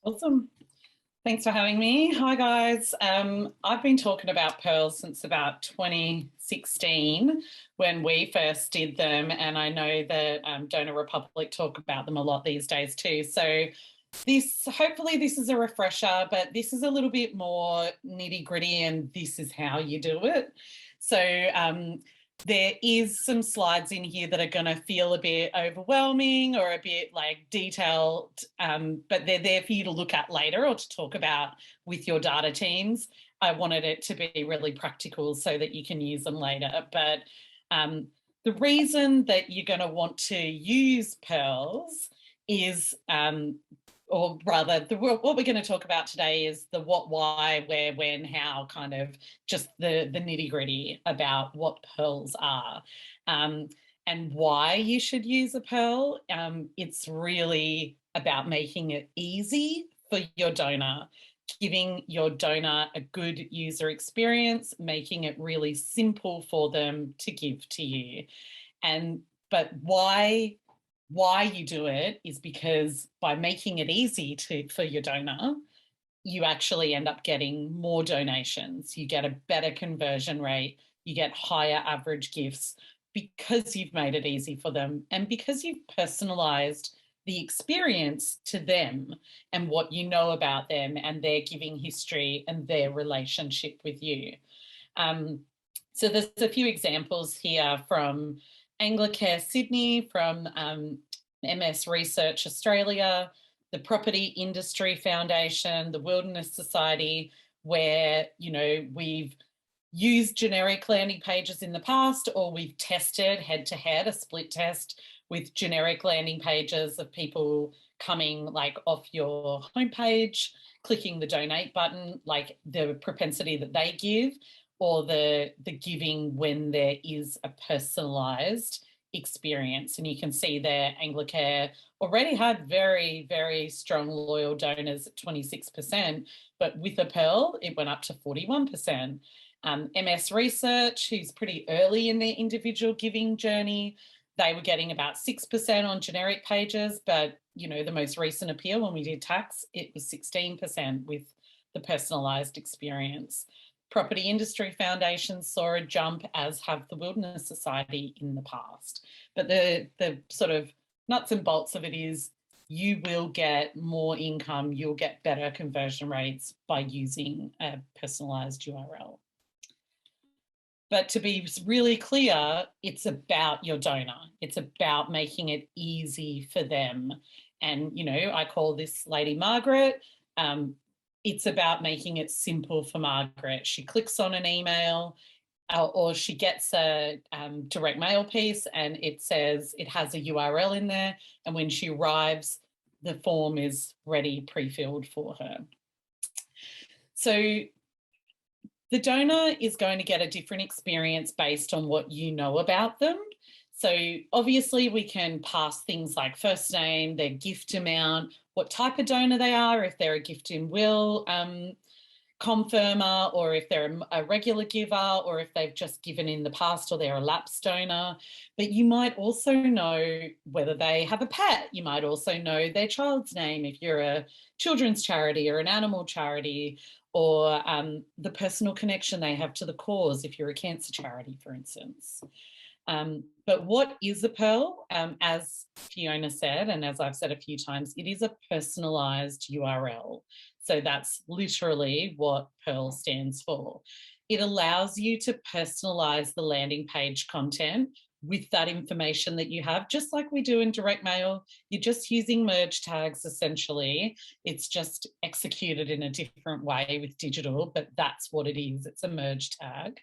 Awesome. Thanks for having me. Hi, guys. I've been talking about PURLs since about 2016 when we first did them, and I know that Donor Republic talk about them a lot these days too. So hopefully this is a refresher, but this is a little bit more nitty gritty, and this is how you do it. So there is some slides in here that are going to feel a bit overwhelming or a bit like detailed, but they're there for you to look at later or to talk about with your data teams. I wanted it to be really practical so that you can use them later. But the reason that you're going to want to use PURLs is or rather, what we're going to talk about today is the what, why, where, when, how, kind of just the nitty gritty about what PURLs are and why you should use a PURL. It's really about making it easy for your donor, giving your donor a good user experience, making it really simple for them to give to you. But why you do it is because by making it easy for your donor, you actually end up getting more donations. You get a better conversion rate. You get higher average gifts because you've made it easy for them and because you've personalized the experience to them and what you know about them and their giving history and their relationship with you. So there's a few examples here from Anglicare Sydney, from MS Research Australia, the Property Industry Foundation, the Wilderness Society, where, you know, we've used generic landing pages in the past, or we've tested head-to-head, a split test with generic landing pages of people coming like off your homepage, clicking the donate button, like the propensity that they give, or the giving when there is a personalised experience. And you can see there Anglicare already had very, very strong loyal donors at 26%, but with a PURL, it went up to 41%. MS Research, who's pretty early in their individual giving journey, they were getting about 6% on generic pages, but, you know, the most recent appeal when we did tax, it was 16% with the personalised experience. Property Industry Foundation saw a jump, as have the Wilderness Society in the past. But the sort of nuts and bolts of it is you will get more income, you'll get better conversion rates by using a personalised URL. But to be really clear, it's about your donor. It's about making it easy for them. And, you know, I call this Lady Margaret. It's about making it simple for Margaret. She clicks on an email or she gets a direct mail piece and it says it has a URL in there. And when she arrives, the form is ready, pre-filled for her. So the donor is going to get a different experience based on what you know about them. So obviously we can pass things like first name, their gift amount, what type of donor they are, if they're a gift in will confirmer, or if they're a regular giver, or if they've just given in the past, or they're a lapsed donor. But you might also know whether they have a pet. You might also know their child's name if you're a children's charity or an animal charity, or the personal connection they have to the cause if you're a cancer charity, for instance. But what is a PURL? As Fiona said, and as I've said a few times, it is a personalised URL. So that's literally what PURL stands for. It allows you to personalise the landing page content with that information that you have, just like we do in direct mail. You're just using merge tags, essentially. It's just executed in a different way with digital, but that's what it is. It's a merge tag.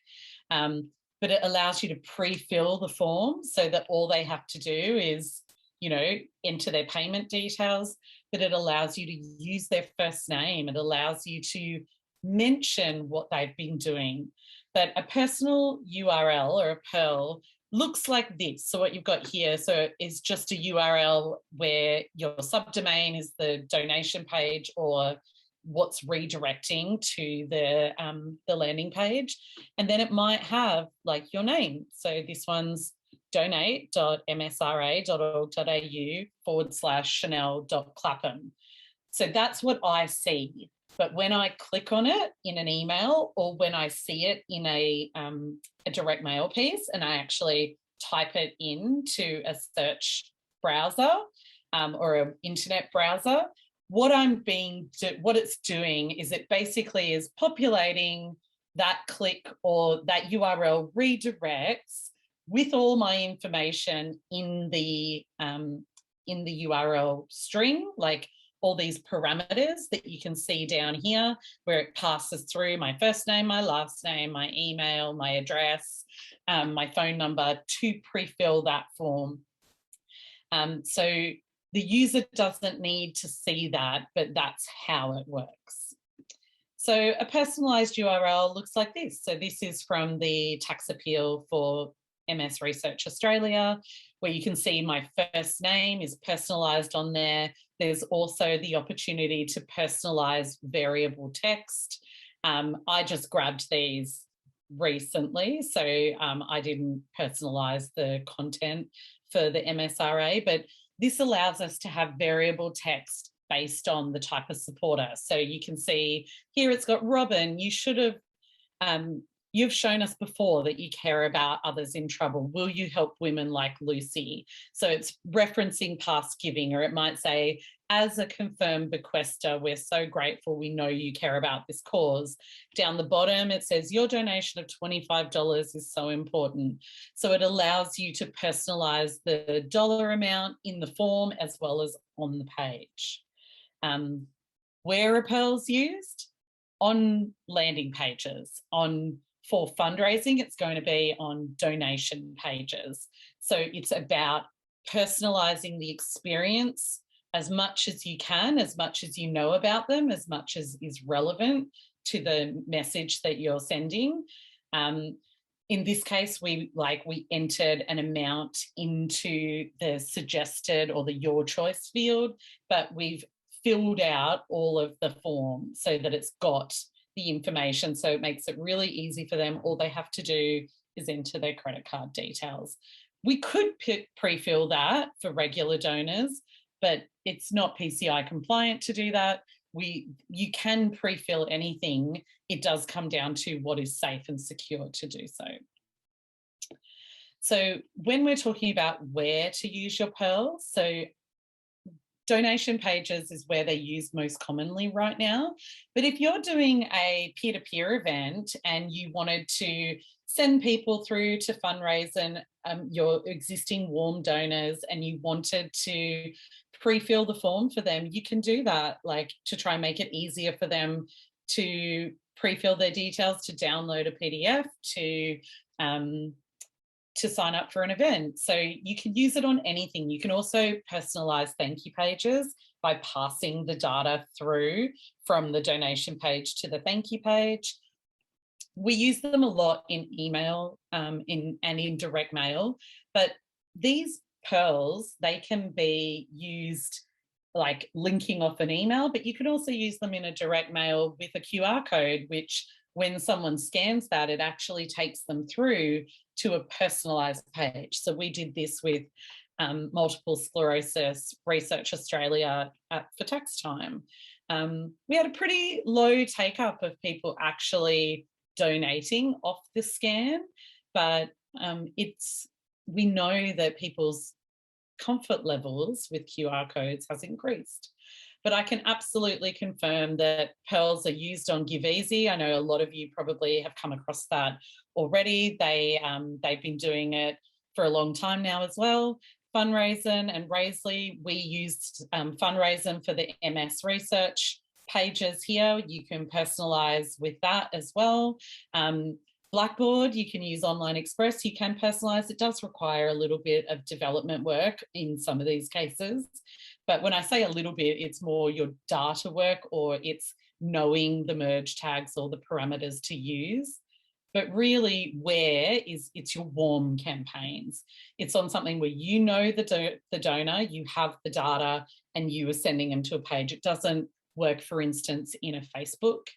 But it allows you to pre-fill the form so that all they have to do is, you know, enter their payment details, but it allows you to use their first name. It allows you to mention what they've been doing. But a personal URL or a PURL looks like this. So what you've got here is just a URL where your subdomain is the donation page or what's redirecting to the landing page. And then it might have like your name. So this one's donate.msra.org.au /Chanel.Clapham. So that's what I see. But when I click on it in an email, or when I see it in a direct mail piece and I actually type it into a search browser or an internet browser, what it's doing is it basically is populating that click or that URL redirects with all my information in the URL string, like all these parameters that you can see down here, where it passes through my first name, my last name, my email, my address, my phone number to pre-fill that form. So the user doesn't need to see that, but that's how it works. So a personalised URL looks like this. So this is from the tax appeal for MS Research Australia, where you can see my first name is personalised on there. There's also the opportunity to personalise variable text. I just grabbed these recently, so I didn't personalise the content for the MSRA, but this allows us to have variable text based on the type of supporter. So you can see here it's got Robin, you should have, you've shown us before that you care about others in trouble. Will you help women like Lucy? So it's referencing past giving, or it might say, as a confirmed bequester, we're so grateful, we know you care about this cause. Down the bottom, it says your donation of $25 is so important. So it allows you to personalise the dollar amount in the form as well as on the page. Where are PURLs used? On landing pages. For fundraising, it's going to be on donation pages. So it's about personalising the experience as much as you can, as much as you know about them, as much as is relevant to the message that you're sending. In this case, we entered an amount into the suggested or the your choice field, but we've filled out all of the form so that it's got the information. So it makes it really easy for them. All they have to do is enter their credit card details. We could pre-fill that for regular donors, but it's not PCI compliant to do that. You can pre-fill anything. It does come down to what is safe and secure to do so. So when we're talking about where to use your PURLs, so donation pages is where they're used most commonly right now. But if you're doing a peer-to-peer event and you wanted to send people through to fundraising your existing warm donors and you wanted to pre-fill the form for them, you can do that, like to try and make it easier for them to pre-fill their details, to download a PDF, to sign up for an event. So you can use it on anything. You can also personalize thank you pages by passing the data through from the donation page to the thank you page. We use them a lot in email and in direct mail, but these PURLs, they can be used like linking off an email, but you can also use them in a direct mail with a QR code, which when someone scans that, it actually takes them through to a personalised page. So we did this with Multiple Sclerosis Research Australia for tax time. We had a pretty low take-up of people actually donating off the scan, but we know that people's comfort levels with QR codes has increased. But I can absolutely confirm that PURLs are used on GiveEasy. I know a lot of you probably have come across that already. They've been doing it for a long time now as well. Fundraising and Raisley, we used Fundraising for the MS Research pages here. You can personalise with that as well. Blackboard, you can use Online Express, you can personalise. It does require a little bit of development work in some of these cases. But when I say a little bit, it's more your data work, or it's knowing the merge tags or the parameters to use. But really it's your warm campaigns. It's on something where you know the donor, you have the data, and you are sending them to a page. It doesn't work, for instance, in a Facebook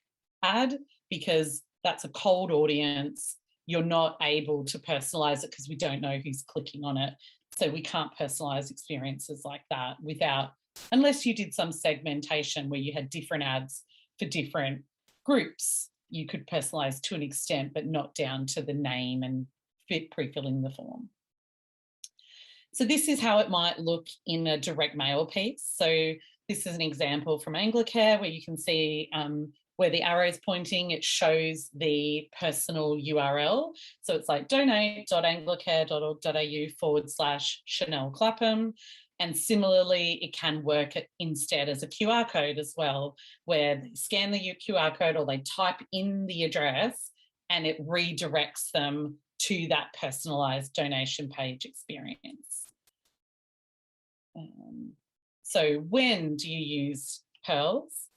ad, because that's a cold audience. You're not able to personalise it because we don't know who's clicking on it. So we can't personalise experiences like that without unless you did some segmentation where you had different ads for different groups. You could personalize to an extent, but not down to the name and pre-filling the form. So this is how it might look in a direct mail piece. So this is an example from Anglicare where you can see where the arrow is pointing, it shows the personal URL. So it's like donate.anglicare.org.au/Chanel Clapham. And similarly, it can work instead as a QR code as well, where they scan the QR code or they type in the address and it redirects them to that personalised donation page experience. So when do you use PURLs?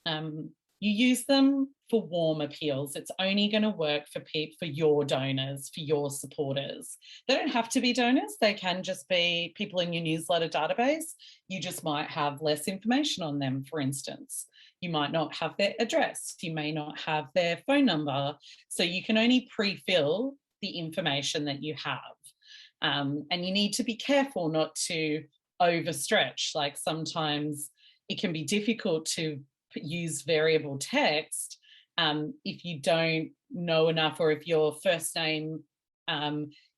You use them for warm appeals. It's only going to work for your donors, for your supporters. They don't have to be donors. They can just be people in your newsletter database. You just might have less information on them, for instance. You might not have their address. You may not have their phone number. So you can only pre-fill the information that you have. And you need to be careful not to overstretch. Like sometimes it can be difficult to use variable text if you don't know enough, or if your first name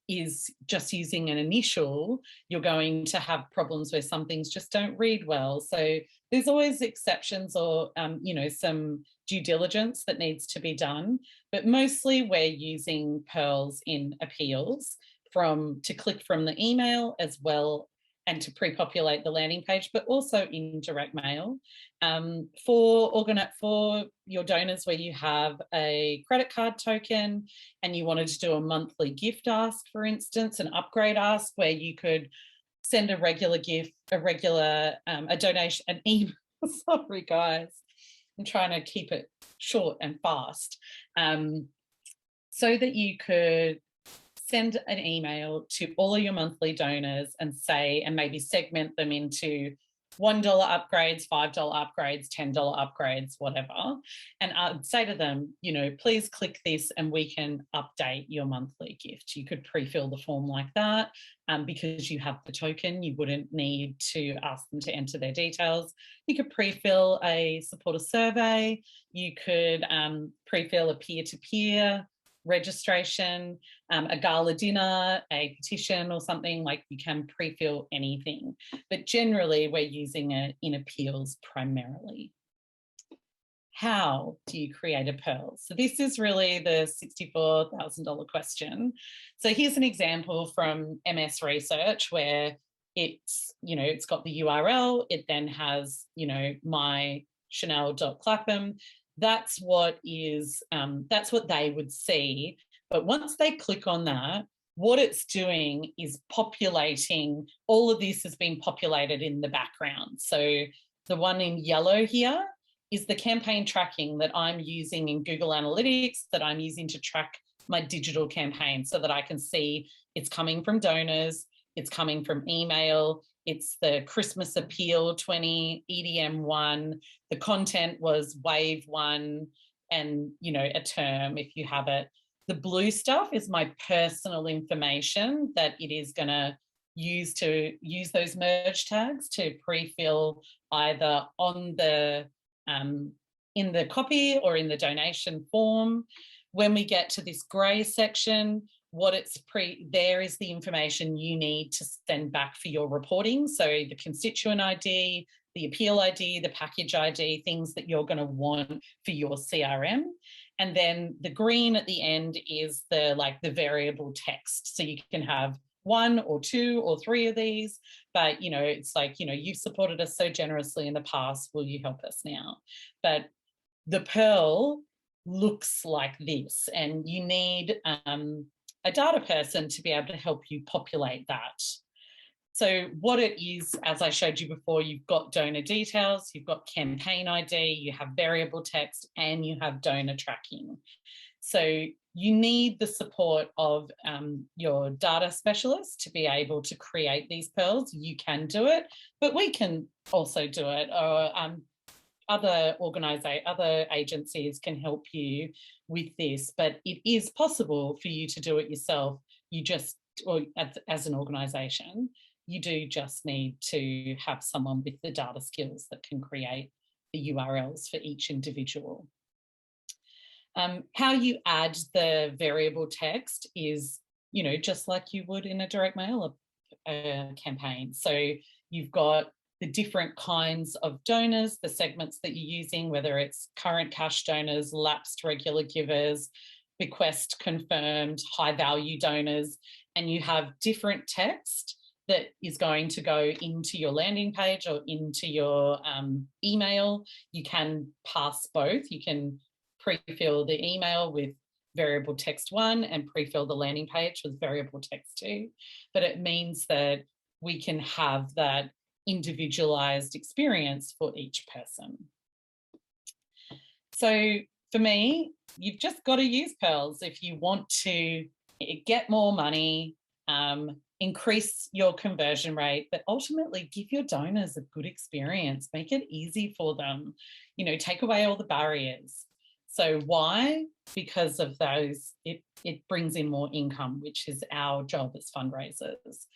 is just using an initial, you're going to have problems where some things just don't read well. So there's always exceptions or, you know, some due diligence that needs to be done. But mostly we're using PURLs in appeals to click from the email as well, and to pre-populate the landing page, but also in direct mail. For your donors where you have a credit card token and you wanted to do a monthly gift ask, for instance, an upgrade ask where you could send a regular gift, a donation, an email. Sorry, guys. I'm trying to keep it short and fast. So that you could send an email to all of your monthly donors and say, and maybe segment them into $1 upgrades, $5 upgrades, $10 upgrades, whatever. And I'd say to them, you know, please click this and we can update your monthly gift. You could pre-fill the form like that because you have the token. You wouldn't need to ask them to enter their details. You could pre-fill a supporter survey. You could pre-fill a peer-to-peer registration, a gala dinner, a petition or something. Like you can pre-fill anything, but generally we're using it in appeals primarily. How do you create a PURL? So this is really the $64,000 question. So here's an example from MS Research where it's, you know, it's got the URL, it then has, you know, my Chanel.Clapham. That's what they would see. But once they click on that, what it's doing is populating, all of this has been populated in the background. So the one in yellow here is the campaign tracking that I'm using in Google Analytics, that I'm using to track my digital campaign so that I can see it's coming from donors, it's coming from email, it's the Christmas Appeal 20 EDM 1. The content was Wave 1 and, you know, a term if you have it. The blue stuff is my personal information that it is going to use those merge tags to pre-fill either on the in the copy or in the donation form. When we get to this grey section, there is the information you need to send back for your reporting. So the constituent ID, the appeal ID, the package ID, things that you're going to want for your CRM. And then the green at the end is the variable text. So you can have 1 or 2 or 3 of these, but, you know, it's like, you know, you've supported us so generously in the past, will you help us now? But the PURL looks like this, and you need a data person to be able to help you populate that. So what it is, as I showed you before, you've got donor details, you've got campaign ID, you have variable text, and you have donor tracking. So you need the support of your data specialist to be able to create these PURLs. You can do it, but we can also do it, or other agencies can help you with this, but it is possible for you to do it yourself. Or as an organisation, you do just need to have someone with the data skills that can create the URLs for each individual. How you add the variable text is, you know, just like you would in a direct mail campaign. So you've got the different kinds of donors, the segments that you're using, whether it's current cash donors, lapsed regular givers, bequest confirmed, high value donors, and you have different text that is going to go into your landing page or into your email. You can pass both. You can pre-fill the email with variable text 1 and pre-fill the landing page with variable text 2. But it means that we can have that individualized experience for each person. So for me, you've just got to use PURLs if you want to get more money, increase your conversion rate, but ultimately give your donors a good experience, make it easy for them, you know, take away all the barriers. So why? Because of those, it brings in more income, which is our job as fundraisers.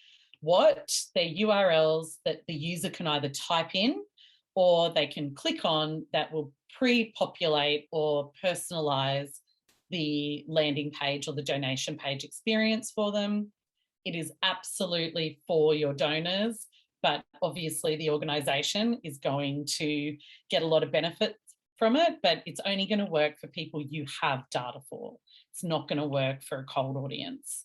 What? They're URLs that the user can either type in or they can click on that will pre-populate or personalize the landing page or the donation page experience for them. It is absolutely for your donors, but obviously the organisation is going to get a lot of benefit from it, but it's only going to work for people you have data for. It's not going to work for a cold audience.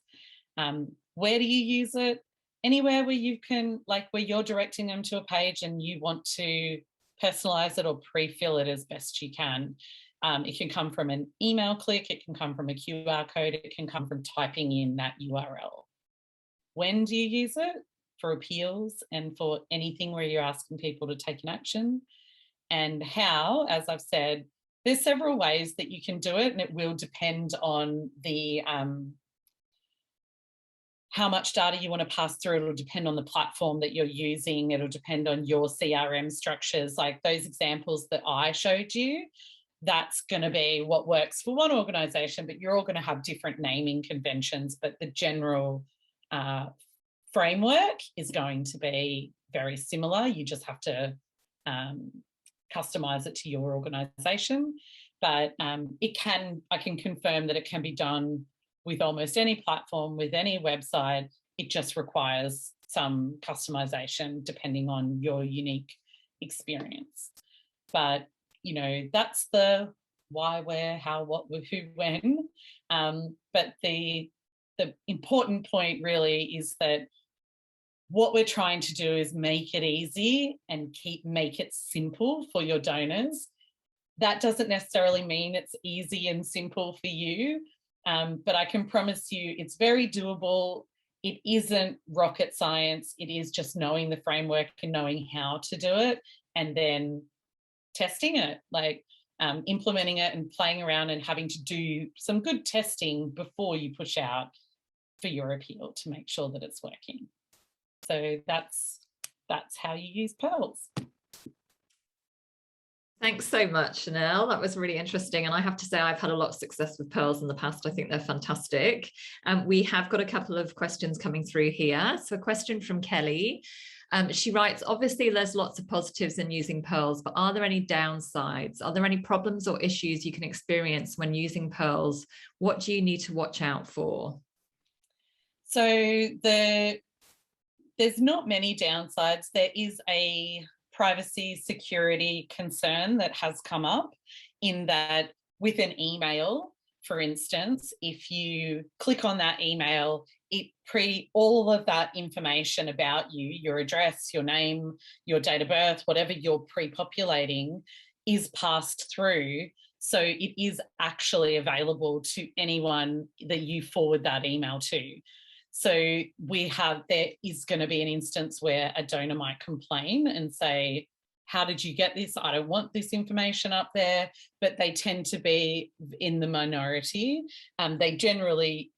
Where do you use it? Anywhere where you can, like where you're directing them to a page and you want to personalize it or pre-fill it as best you can. It can come from an email click, it can come from a QR code, it can come from typing in that URL. When do you use it? For appeals and for anything where you're asking people to take an action. And how, as I've said, there's several ways that you can do it, and it will depend on the how much data you want to pass through. It'll depend on the platform that you're using. It'll depend on your CRM structures. Like those examples that I showed you, that's going to be what works for one organisation, but you're all going to have different naming conventions, but the general framework is going to be very similar. You just have to customize it to your organisation. But I can confirm that it can be done with almost any platform, with any website. It just requires some customization depending on your unique experience. But, you know, that's the why, where, how, what, who, when. But the important point really is that what we're trying to do is make it easy and make it simple for your donors. That doesn't necessarily mean it's easy and simple for you, but I can promise you it's very doable. It isn't rocket science. It is just knowing the framework and knowing how to do it and then testing it, like implementing it and playing around and having to do some good testing before you push out for your appeal to make sure that it's working. So that's how you use PURLs. Thanks so much, Chanel. That was really interesting. And I have to say, I've had a lot of success with PURLs in the past. I think they're fantastic. We have got a couple of questions coming through here. So a question from Kelly. She writes, obviously, there's lots of positives in using PURLs, but are there any downsides? Are there any problems or issues you can experience when using PURLs? What do you need to watch out for? So there's not many downsides. There is a privacy security concern that has come up in that with an email, for instance, if you click on that email, all of that information about you, your address, your name, your date of birth, whatever you're pre-populating is passed through. So it is actually available to anyone that you forward that email to. So there is going to be an instance where a donor might complain and say, how did you get this? I don't want this information up there, but they tend to be in the minority. They generally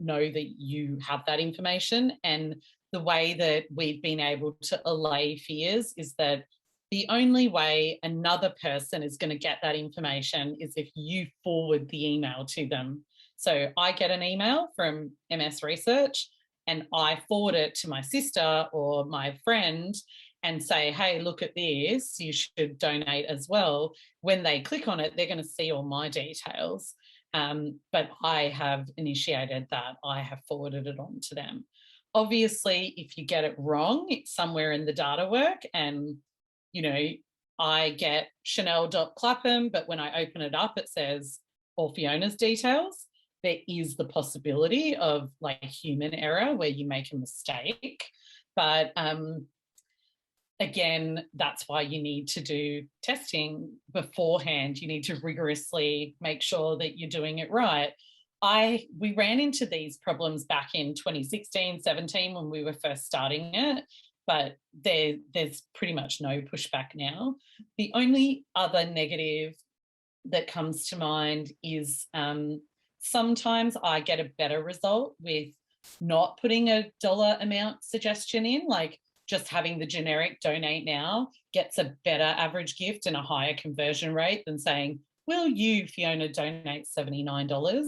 know that you have that information. And the way that we've been able to allay fears is that the only way another person is going to get that information is if you forward the email to them. So I get an email from MS Research. and I forward it to my sister or my friend and say, hey, look at this, you should donate as well. When they click on it, they're going to see all my details. But I have initiated that. I have forwarded it on to them. Obviously, if you get it wrong, it's somewhere in the data work, and, you know, I get Chanel.Clapham, but when I open it up, it says all Fiona's details. There is the possibility of like human error where you make a mistake. But again, that's why you need to do testing beforehand. You need to rigorously make sure that you're doing it right. We ran into these problems back in 2016, 17 when we were first starting it, but there's pretty much no pushback now. The only other negative that comes to mind is sometimes I get a better result with not putting a dollar amount suggestion in, like just having the generic donate now gets a better average gift and a higher conversion rate than saying, will you, Fiona, donate $79?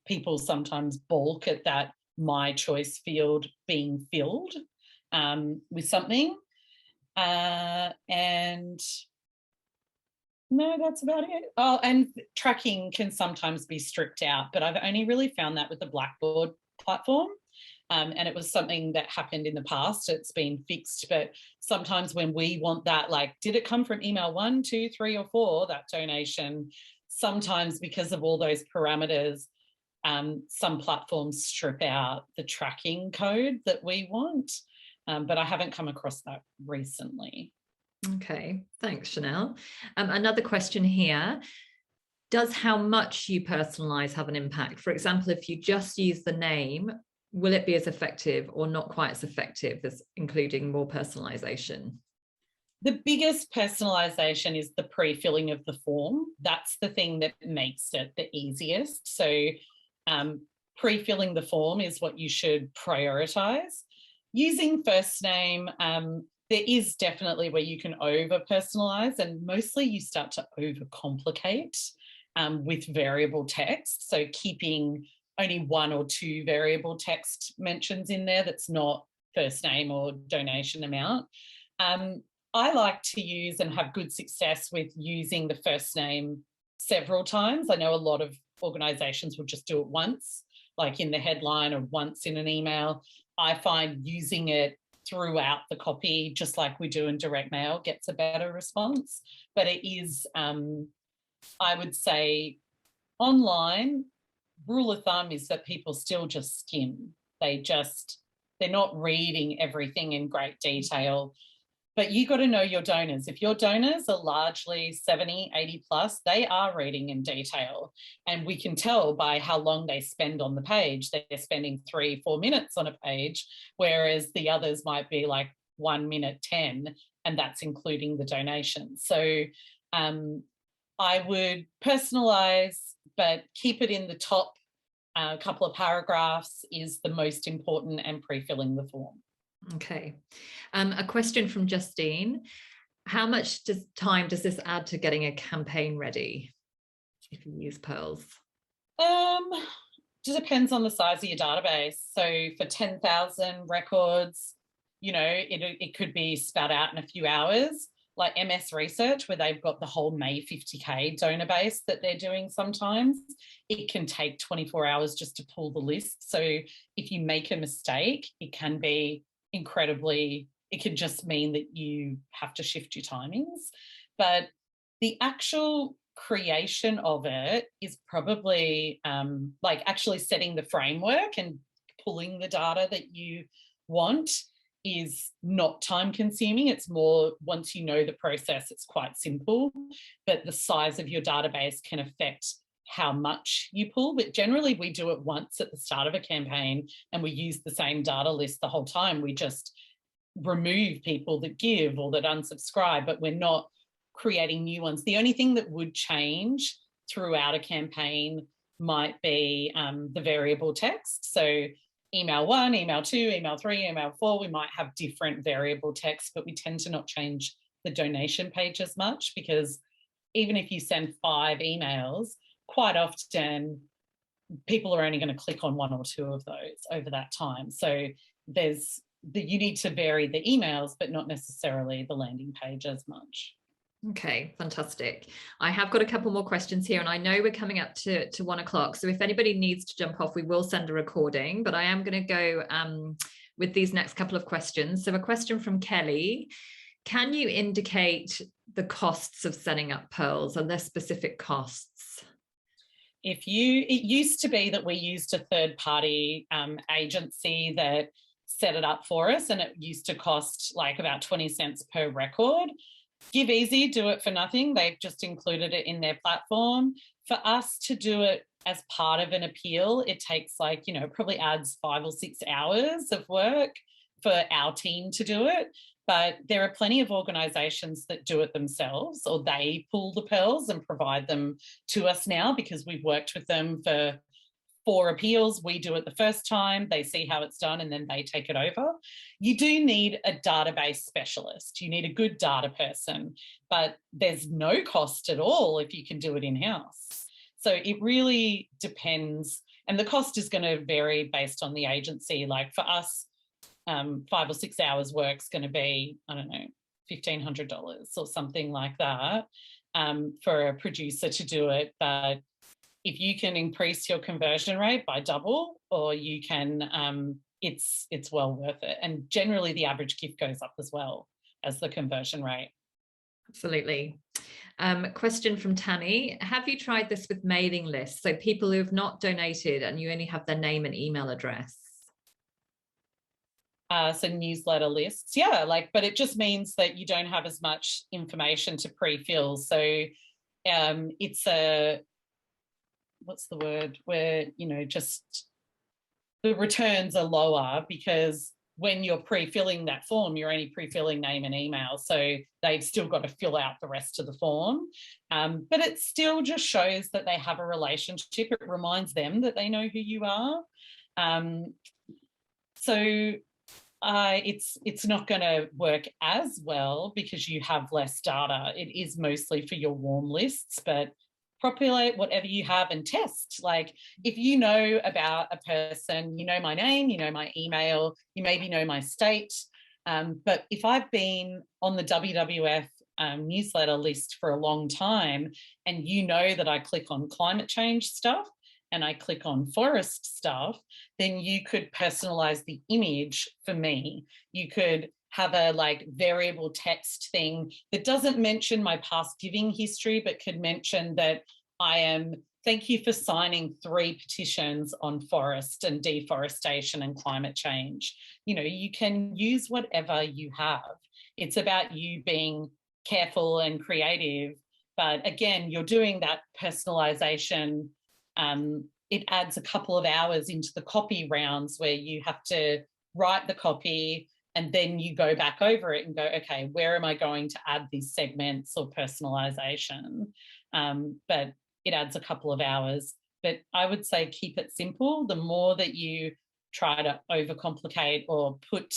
People sometimes balk at that my choice field being filled with something. And no, that's about it. Oh, and tracking can sometimes be stripped out, but I've only really found that with the Blackboard platform. And it was something that happened in the past. It's been fixed, but sometimes when we want that, like, did it come from email 1, 2, 3, or 4, that donation, sometimes because of all those parameters, some platforms strip out the tracking code that we want, but I haven't come across that recently. Okay, thanks, Chanel. Another question here. Does how much you personalize have an impact? For example, if you just use the name, will it be as effective or not quite as effective as including more personalization? The biggest personalization is the pre-filling of the form. That's the thing that makes it the easiest. So pre-filling the form is what you should prioritize. Using first name, there is definitely where you can over-personalize, and mostly you start to overcomplicate with variable text. So keeping only 1 or 2 variable text mentions in there that's not first name or donation amount. I like to use and have good success with using the first name several times. I know a lot of organisations will just do it once, like in the headline, or once in an email. I find using it throughout the copy, just like we do in direct mail, gets a better response. But it is, I would say, online, rule of thumb is that people still just skim. They're not reading everything in great detail. But you got to know your donors. If your donors are largely 70, 80 plus, they are reading in detail. And we can tell by how long they spend on the page. They're spending 3-4 minutes on a page, whereas the others might be like 1 minute 10, and that's including the donation. So I would personalize, but keep it in the top couple of paragraphs is the most important, and pre-filling the form. Okay. A question from Justine. How much time does this add to getting a campaign ready if you use PURLs? It depends on the size of your database. So for 10,000 records, you know, it could be spat out in a few hours. Like MS Research, where they've got the whole May 50K donor base that they're doing sometimes, it can take 24 hours just to pull the list. So if you make a mistake, it can be incredibly, it could just mean that you have to shift your timings. But the actual creation of it is probably like actually setting the framework and pulling the data that you want is not time consuming. It's more, once you know the process, it's quite simple, but the size of your database can affect how much you pull. But generally we do it once at the start of a campaign and we use the same data list the whole time. We just remove people that give or that unsubscribe, but we're not creating new ones. The only thing that would change throughout a campaign might be the variable text. So email 1, email 2, email 3, email 4, we might have different variable text, but we tend to not change the donation page as much, because even if you send 5 emails, quite often people are only going to click on one or two of those over that time. So you need to vary the emails, but not necessarily the landing page as much. Okay, fantastic. I have got a couple more questions here, and I know we're coming up to 1 o'clock. So if anybody needs to jump off, we will send a recording, but I am going to go with these next couple of questions. So a question from Kelly: can you indicate the costs of setting up PURLs? Are there specific costs? It used to be that we used a third-party agency that set it up for us, and it used to cost like about 20 cents per record. Give Easy do it for nothing. They've just included it in their platform. For us to do it as part of an appeal, it takes like, probably adds 5 or 6 hours of work for our team to do it. But there are plenty of organisations that do it themselves, or they pull the PURLs and provide them to us now because we've worked with them for 4 appeals. We do it the first time, they see how it's done, and then they take it over. You do need a database specialist. You need a good data person, but there's no cost at all if you can do it in-house. So it really depends. And the cost is going to vary based on the agency. Like for us, 5 or 6 hours work's going to be, I don't know, $1,500 or something like that for a producer to do it. But if you can increase your conversion rate by double, or you can, it's well worth it. And generally the average gift goes up as well as the conversion rate. Absolutely. Question from Tanny: have you tried this with mailing lists? So people who have not donated and you only have their name and email address. So newsletter lists, yeah, but it just means that you don't have as much information to pre-fill. So it's what's the word, where, just the returns are lower, because when you're pre-filling that form, you're only pre-filling name and email. So they've still got to fill out the rest of the form. But it still just shows that they have a relationship. It reminds them that they know who you are. It's not going to work as well because you have less data. It is mostly for your warm lists, but populate whatever you have and test. Like if you know about a person, you know my name, you know my email, you maybe know my state. But if I've been on the WWF newsletter list for a long time, and you know that I click on climate change stuff and I click on forest stuff, then you could personalize the image for me. You could have a variable text thing that doesn't mention my past giving history, but could mention that thank you for signing 3 petitions on forest and deforestation and climate change. You can use whatever you have. It's about you being careful and creative. But again, you're doing that personalization. It adds a couple of hours into the copy rounds where you have to write the copy, and then you go back over it and go, okay, where am I going to add these segments or personalization? But it adds a couple of hours. But I would say keep it simple. The more that you try to overcomplicate or put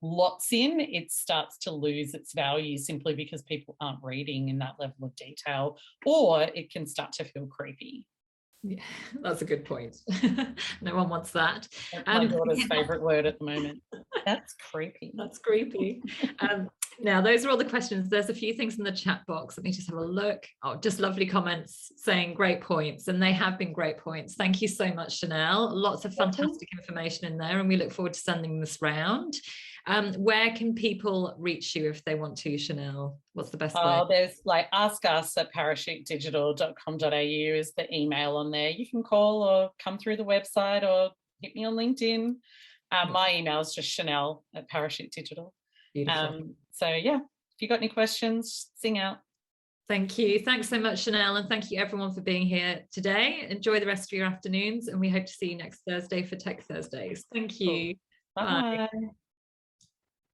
lots in, it starts to lose its value simply because people aren't reading in that level of detail, or it can start to feel creepy. Yeah, that's a good point. No one wants that. That's my daughter's favourite word at the moment. That's creepy. That's creepy. Now, those are all the questions. There's a few things in the chat box. Let me just have a look. Oh, just lovely comments saying great points, and they have been great points. Thank you so much, Chanel. Lots of fantastic information in there, and we look forward to sending this round. Where can people reach you if they want to, Chanel? What's the best way? There's askus@parachutedigital.com.au is the email on there. You can call or come through the website or hit me on LinkedIn. My email is just Chanel@parachutedigital. So yeah, if you got any questions, sing out. Thank you. Thanks so much, Chanel, and thank you everyone for being here today. Enjoy the rest of your afternoons, and we hope to see you next Thursday for Tech Thursdays. Thank you. Cool. Bye. Bye.